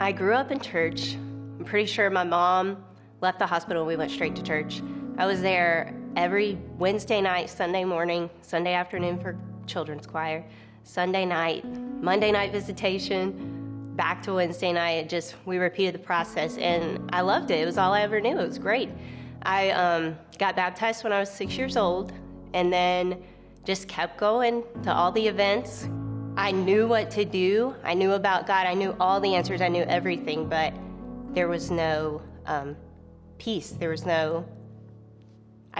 I grew up in church. I'm pretty sure my mom left the hospital and we went straight to church. I was there every Wednesday night, Sunday morning, Sunday afternoon for children's choir, Sunday night, Monday night visitation, back to Wednesday night. We repeated the process, and I loved it. It was all I ever knew. It was great. I got baptized when I was 6 years old, and then just kept going to all the events. I knew what to do. I knew about God. I knew all the answers. I knew everything, but there was no peace. I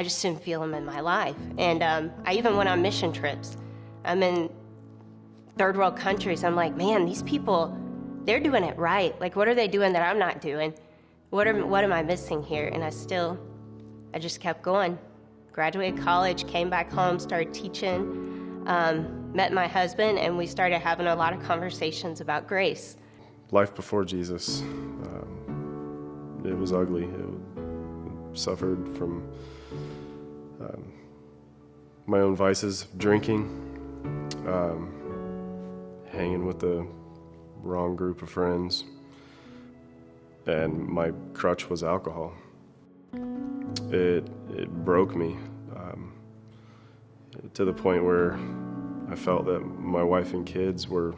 just didn't feel him in my life. And I even went on mission trips. I'm in third world countries. I'm like, man, these people, they're doing it right. Like, what are they doing that I'm not doing? What am I missing here? And I just kept going. Graduated college, came back home, started teaching, met my husband, and we started having a lot of conversations about grace. Life before Jesus, it was ugly. It suffered from my own vices, drinking, hanging with the wrong group of friends, and my crutch was alcohol. It broke me to the point where I felt that my wife and kids were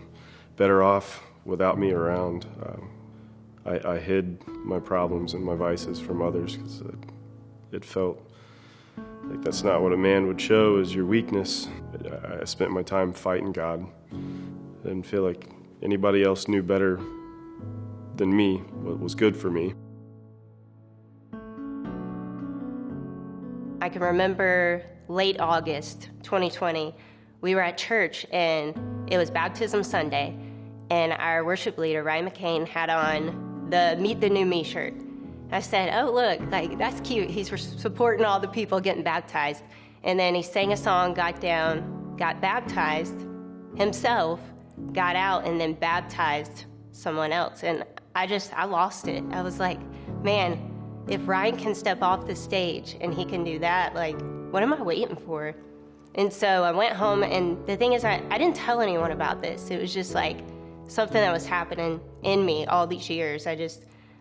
better off without me around. I hid my problems and my vices from others because it felt like that's not what a man would show as your weakness. I spent my time fighting God. I didn't feel like anybody else knew better than me what was good for me. I can remember late August 2020, we were at church and it was Baptism Sunday, and our worship leader, Ryan McCain, had on the Meet the New Me shirt. I said, oh, look, like, that's cute. He's supporting all the people getting baptized. And then he sang a song, got down, got baptized himself, got out, and then baptized someone else. And I lost it. I was like, man, if Ryan can step off the stage and he can do that, like, what am I waiting for? And so I went home, and the thing is, I didn't tell anyone about this. It was just like something that was happening in me all these years. I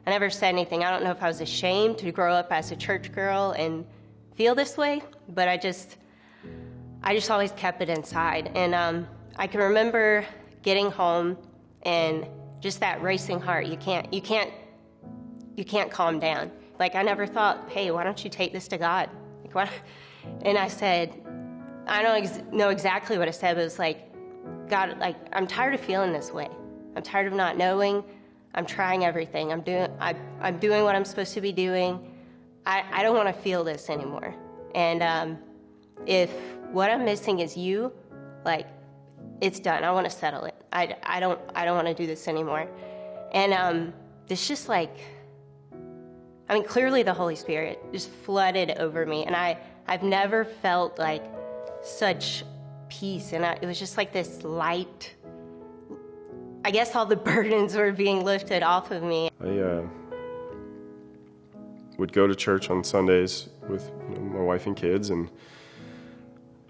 never said anything. I don't know if I was ashamed to grow up as a church girl and feel this way, but I just always kept it inside. And I can remember getting home and just that racing heart. You can't calm down. Like, I never thought, hey, why don't you take this to God? Like, why? And I said, I don't know exactly what I said, but it was like, God, like, I'm tired of feeling this way. I'm tired of not knowing. I'm trying everything. I'm doing what I'm supposed to be doing. I don't want to feel this anymore. And if what I'm missing is you, like, it's done. I want to settle it. I don't want to do this anymore. And it's just like, clearly the Holy Spirit just flooded over me, and I've never felt like such peace. And it was just like this light. I guess all the burdens were being lifted off of me. I would go to church on Sundays with my wife and kids, and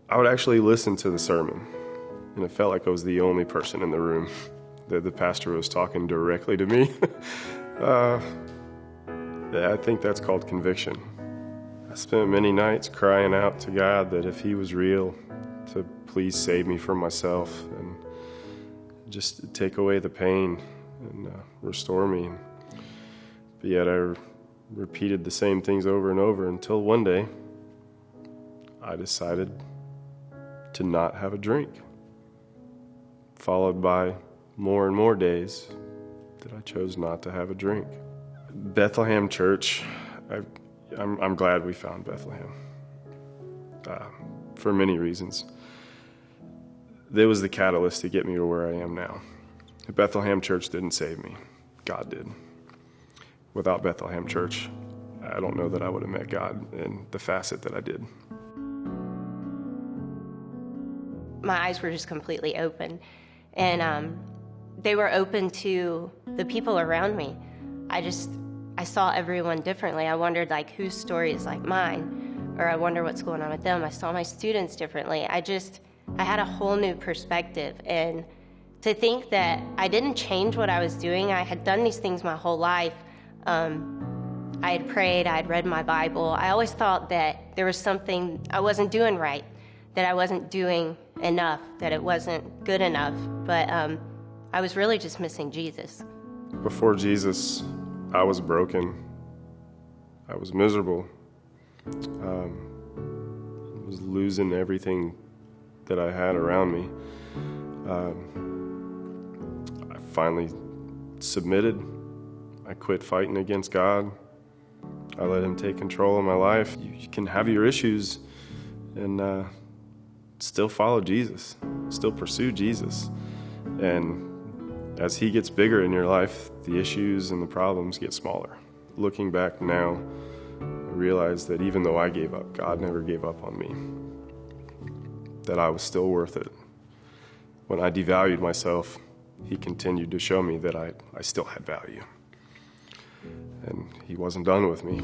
I would actually listen to the sermon. And it felt like I was the only person in the room, that the pastor was talking directly to me. I think that's called conviction. I spent many nights crying out to God that if he was real, to please save me from myself and just take away the pain and restore me. But yet I repeated the same things over and over until one day I decided to not have a drink, followed by more and more days that I chose not to have a drink. Bethlehem Church, I'm glad we found Bethlehem for many reasons. It was the catalyst to get me to where I am now. Bethlehem Church didn't save me. God did. Without Bethlehem Church, I don't know that I would have met God in the facet that I did. My eyes were just completely open, and they were open to the people around me. I saw everyone differently. I wondered, like, whose story is like mine, or I wonder what's going on with them. I saw my students differently. I had a whole new perspective, and To think that I didn't change what I was doing. I had done these things my whole life. I had prayed, I had read my Bible. I always thought that there was something I wasn't doing right, that I wasn't doing enough, that it wasn't good enough. But I was really just missing Jesus. Before Jesus, I was broken. I was miserable. I was losing everything that I had around me. I finally submitted. I quit fighting against God. I let him take control of my life. You can have your issues and still follow Jesus, still pursue Jesus. And as he gets bigger in your life, the issues and the problems get smaller. Looking back now, I realize that even though I gave up, God never gave up on me, that I was still worth it. When I devalued myself, he continued to show me that I still had value. And he wasn't done with me.